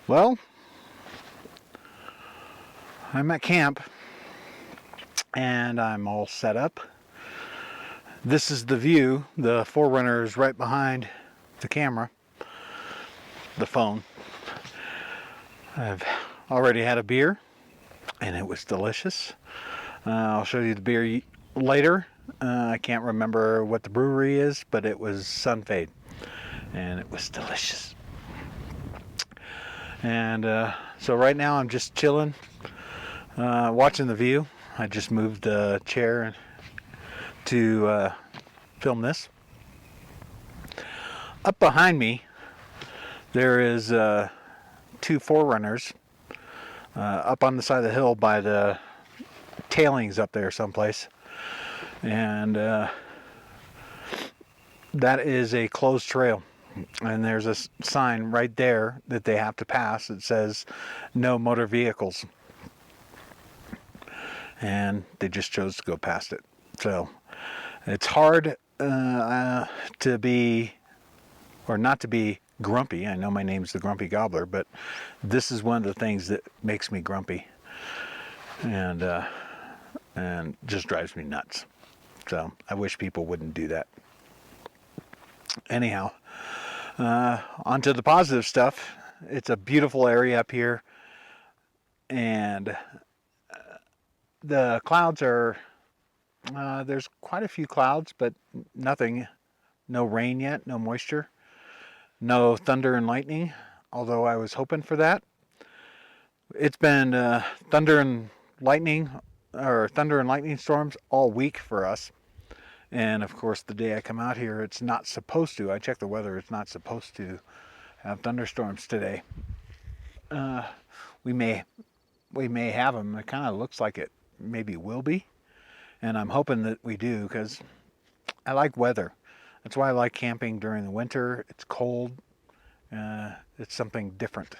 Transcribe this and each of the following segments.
Well, I'm at camp and I'm all set up. This is the view. The 4Runner is right behind the camera, the phone. I've already had a beer and it was delicious. I'll show you the beer later. I can't remember what the brewery is, but it was Sunfade and it was delicious. And so right now I'm just chilling, watching the view. I just moved the chair to film this. Up behind me there is two 4Runners up on the side of the hill by the tailings up there someplace, and that is a closed trail, and there's a sign right there that they have to pass that says no motor vehicles, and they just chose to go past it. So it's hard to be, or not to be, grumpy. I know my name's the Grumpy Gobbler, but this is one of the things that makes me grumpy and just drives me nuts. So I wish people wouldn't do that. Anyhow, onto the positive stuff. It's a beautiful area up here, and the clouds are, there's quite a few clouds, but nothing, no rain yet, no moisture. No thunder and lightning, although I was hoping for that. It's been thunder and lightning storms all week for us. And of course, the day I come out here, it's not supposed to. I checked the weather, it's not supposed to have thunderstorms today. We may have them. It kind of looks like it maybe will be. And I'm hoping that we do, because I like weather. That's why I like camping during the winter. It's cold. It's something different.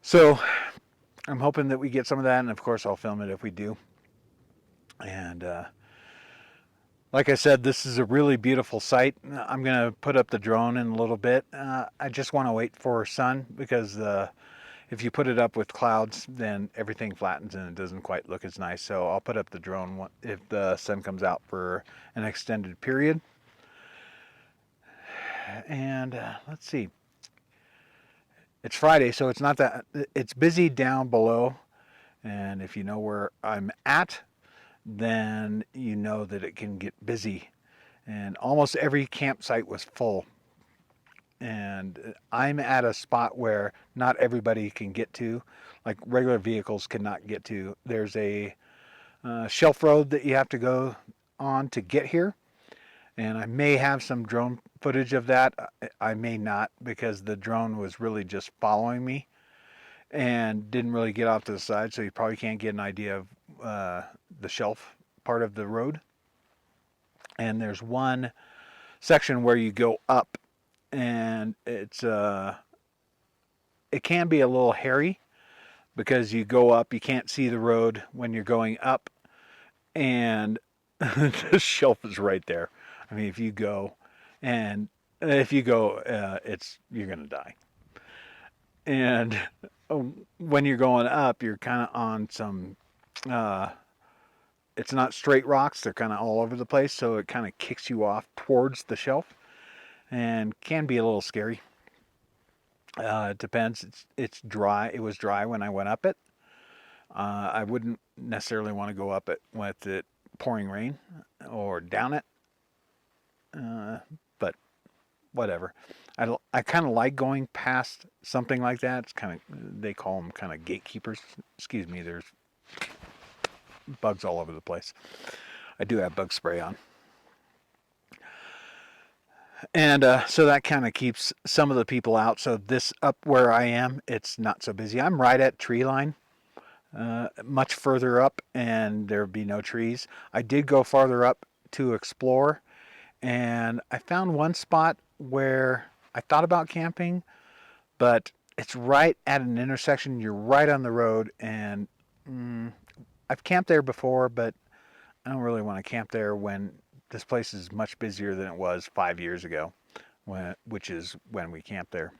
So I'm hoping that we get some of that, and of course I'll film it if we do. And like I said, this is a really beautiful site. I'm going to put up the drone in a little bit. I just want to wait for sun, because if you put it up with clouds, then everything flattens and it doesn't quite look as nice. So I'll put up the drone if the sun comes out for an extended period. And let's see. It's Friday, so it's not that, it's busy down below. And if you know where I'm at, then you know that it can get busy. And almost every campsite was full. And I'm at a spot where not everybody can get to, like regular vehicles cannot get to. There's a shelf road that you have to go on to get here, and I may have some drone footage of that. I may not, because the drone was really just following me and didn't really get off to the side, so you probably can't get an idea of the shelf part of the road. And there's one section where you go up, and it can be a little hairy, because you go up, you can't see the road when you're going up, and the shelf is right there. I mean, if you go, you're gonna die. And when you're going up, you're kind of on some, it's not straight rocks, they're kind of all over the place, so it kind of kicks you off towards the shelf, and can be a little scary. It depends. It's dry. It was dry when I went up it. I wouldn't necessarily want to go up it with it pouring rain, or down it. But whatever. I kind of like going past something like that. It's kind of, they call them kind of gatekeepers. Excuse me. There's bugs all over the place. I do have bug spray on. And so that kind of keeps some of the people out. So this up where I am, it's not so busy. I'm right at tree line, much further up, and there'd be no trees. I did go farther up to explore, and I found one spot where I thought about camping, but it's right at an intersection. You're right on the road, and I've camped there before, but I don't really want to camp there when this place is much busier than it was 5 years ago. which is when we camp there.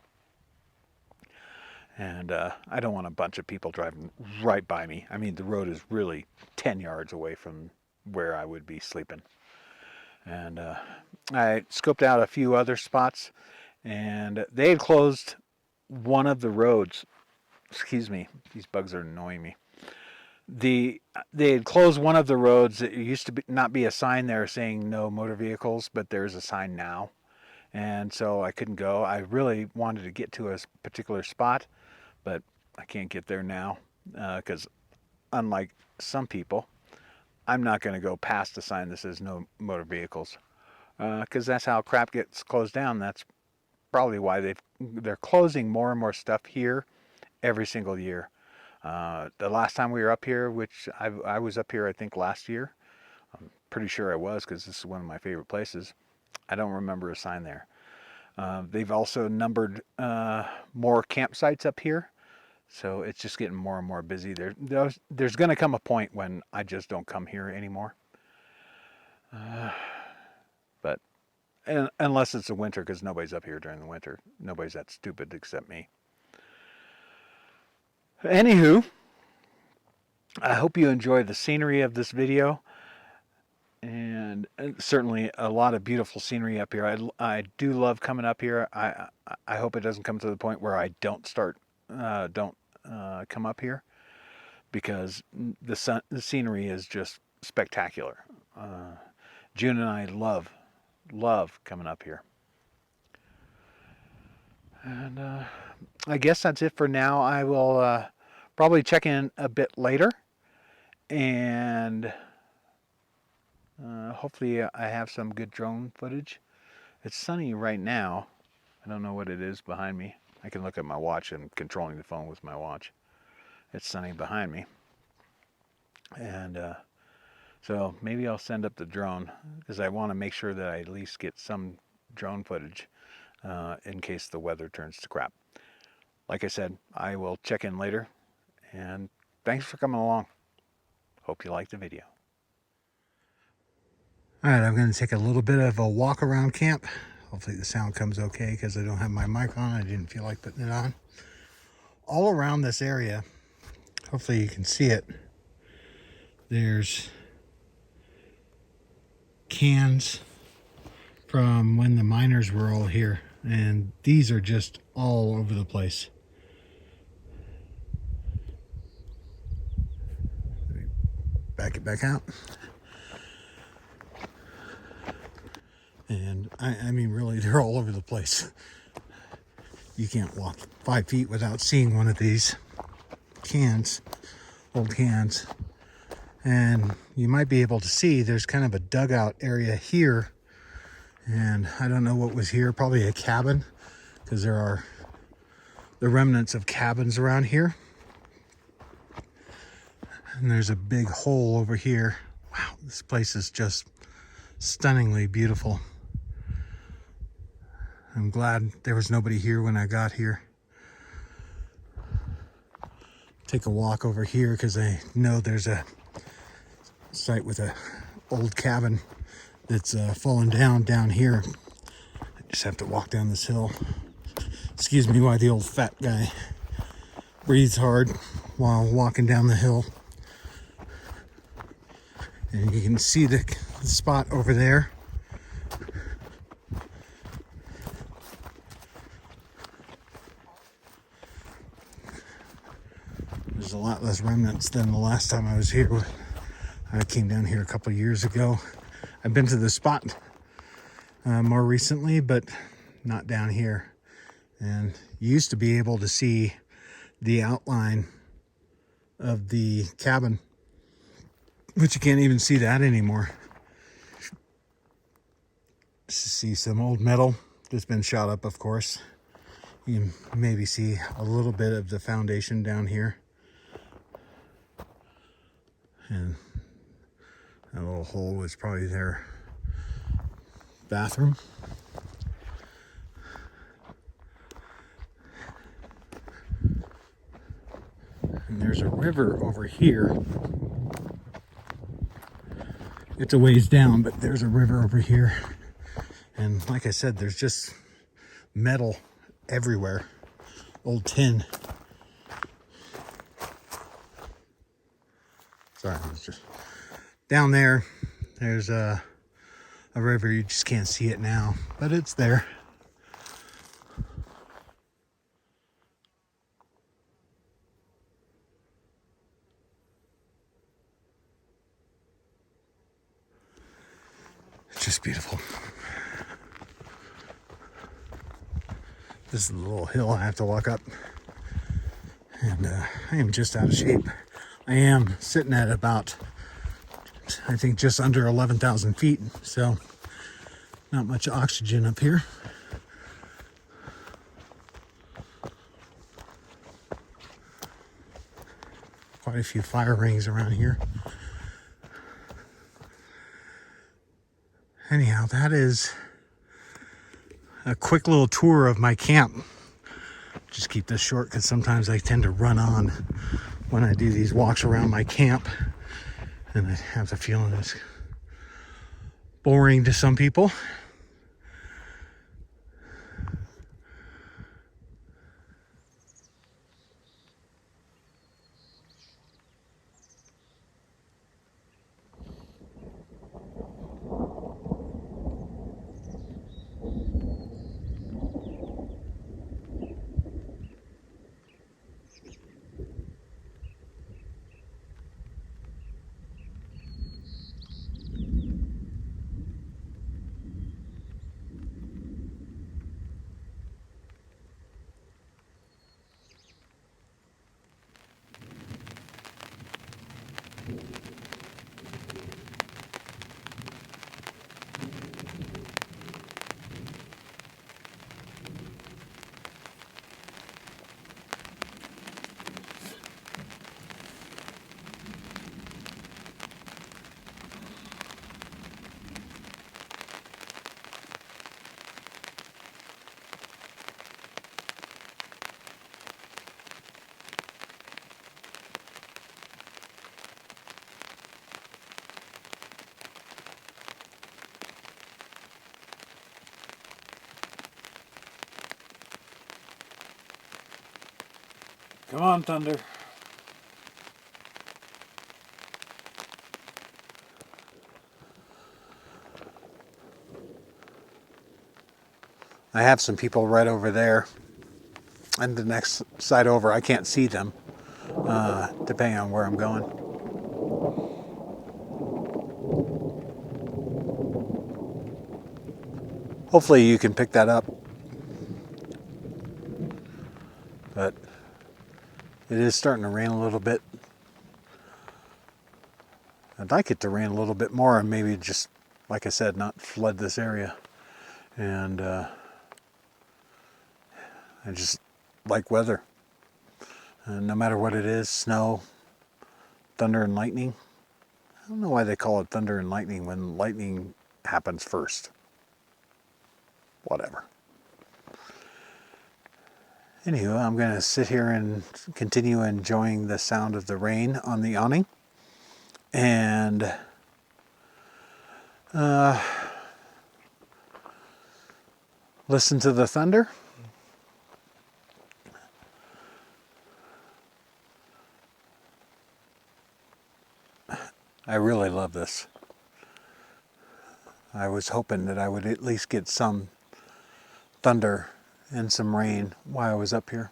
And I don't want a bunch of people driving right by me. I mean, the road is really 10 yards away from where I would be sleeping. And I scoped out a few other spots, and they had closed one of the roads. Excuse me, these bugs are annoying me. They had closed one of the roads. It used to not be a sign there saying no motor vehicles, but there's a sign now. And so I couldn't go. I really wanted to get to a particular spot, but I can't get there now because unlike some people, I'm not going to go past a sign that says no motor vehicles because that's how crap gets closed down. That's probably why they're closing more and more stuff here every single year. The last time we were up here, which I was up here I think last year, I'm pretty sure I was because this is one of my favorite places. I don't remember a sign there. They've also numbered more campsites up here, so it's just getting more and more busy. There's going to come a point when I just don't come here anymore. But unless it's the winter, because nobody's up here during the winter. Nobody's that stupid except me. Anywho, I hope you enjoyed the scenery of this video. And certainly a lot of beautiful scenery up here. I do love coming up here. I hope it doesn't come to the point where I don't come up here, because the scenery is just spectacular. June and I love coming up here. And I guess that's it for now. I will probably check in a bit later, and hopefully I have some good drone footage. It's sunny right now. I don't know what it is behind me. I can look at my watch. I'm controlling the phone with my watch. It's sunny behind me. And so maybe I'll send up the drone because I want to make sure that I at least get some drone footage in case the weather turns to crap. Like I said, I will check in later. And thanks for coming along. Hope you liked the video. All right, I'm going to take a little bit of a walk around camp. Hopefully the sound comes okay because I don't have my mic on. I didn't feel like putting it on. All around this area, hopefully you can see it, there's cans from when the miners were all here. And these are just all over the place. Back it back out. And I mean, really, they're all over the place. You can't walk 5 feet without seeing one of these cans, old cans. And you might be able to see there's kind of a dugout area here. And I don't know what was here, probably a cabin, because there are the remnants of cabins around here. And there's a big hole over here. Wow, this place is just stunningly beautiful. I'm glad there was nobody here when I got here. Take a walk over here because I know there's a site with a old cabin that's fallen down here. I just have to walk down this hill. Excuse me while the old fat guy breathes hard while walking down the hill. And you can see the spot over there. There's a lot less remnants than the last time I was here. I came down here a couple of years ago. I've been to the spot more recently, but not down here. And you used to be able to see the outline of the cabin, but you can't even see that anymore. See some old metal that's been shot up, of course. You can maybe see a little bit of the foundation down here. And that little hole was probably their bathroom. And there's a river over here. It's a ways down, but there's a river over here. And like I said, there's just metal everywhere. Old tin. Sorry, I was just down there. There's a river. You just can't see it now, but it's there. It's just beautiful. This is the little hill I have to walk up, and I am just out of shape. I am sitting at about, I think, just under 11,000 feet, so not much oxygen up here. Quite a few fire rings around here. Anyhow, that is a quick little tour of my camp. Just keep this short because sometimes I tend to run on when I do these walks around my camp, and I have the feeling it's boring to some people. Come on, Thunder. I have some people right over there, and the next side over, I can't see them, depending on where I'm going. Hopefully you can pick that up. But it is starting to rain a little bit. I'd like it to rain a little bit more and maybe just, like I said, not flood this area. And I just like weather. No matter what it is, snow, thunder and lightning. I don't know why they call it thunder and lightning when lightning happens first. Whatever. Anywho, I'm going to sit here and continue enjoying the sound of the rain on the awning. And listen to the thunder. I really love this. I was hoping that I would at least get some thunder and some rain while I was up here.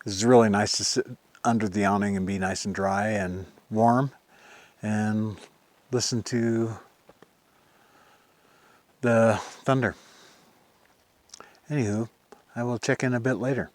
It's really nice to sit under the awning and be nice and dry and warm and listen to the thunder. Anywho, I will check in a bit later.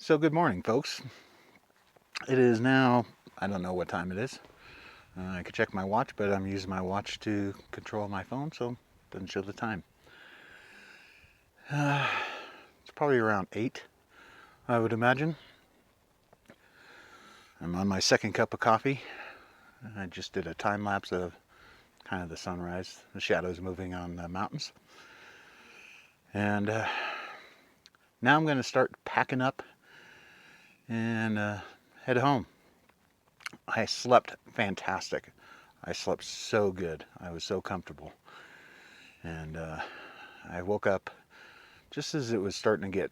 So good morning, folks. It is now, I don't know what time it is. I could check my watch, but I'm using my watch to control my phone, so it doesn't show the time. It's probably around 8, I would imagine. I'm on my second cup of coffee. I just did a time lapse of kind of the sunrise, the shadows moving on the mountains. And now I'm going to start packing up and head home. I slept fantastic. I slept so good. I was so comfortable. And I woke up just as it was starting to get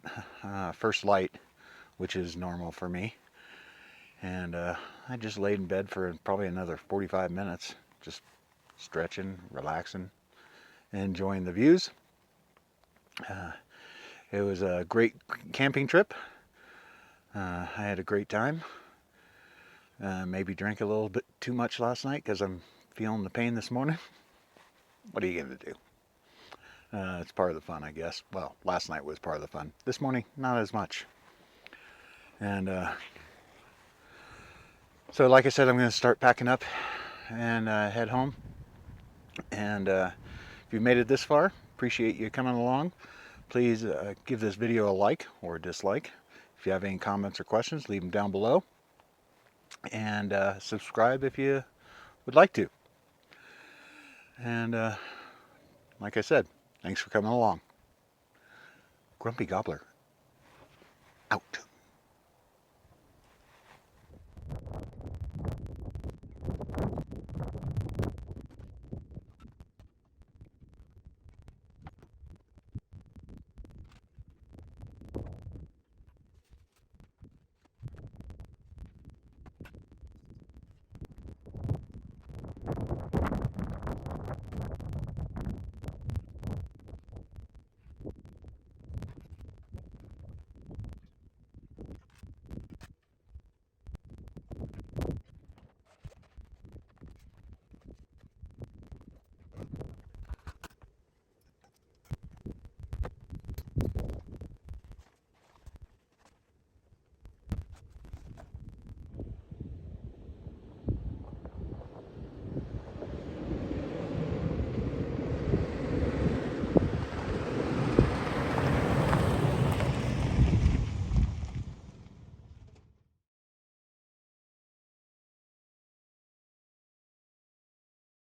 first light, which is normal for me. And I just laid in bed for probably another 45 minutes, just stretching, relaxing, and enjoying the views. It was a great camping trip. I had a great time. Maybe drank a little bit too much last night because I'm feeling the pain this morning. What are you going to do? It's part of the fun, I guess. Well, last night was part of the fun. This morning, not as much. And so like I said, I'm going to start packing up and head home. And if you made it this far, appreciate you coming along. Please give this video a like or a dislike. If you have any comments or questions, leave them down below. And subscribe if you would like to. And like I said, thanks for coming along. Grumpy Gobbler, out.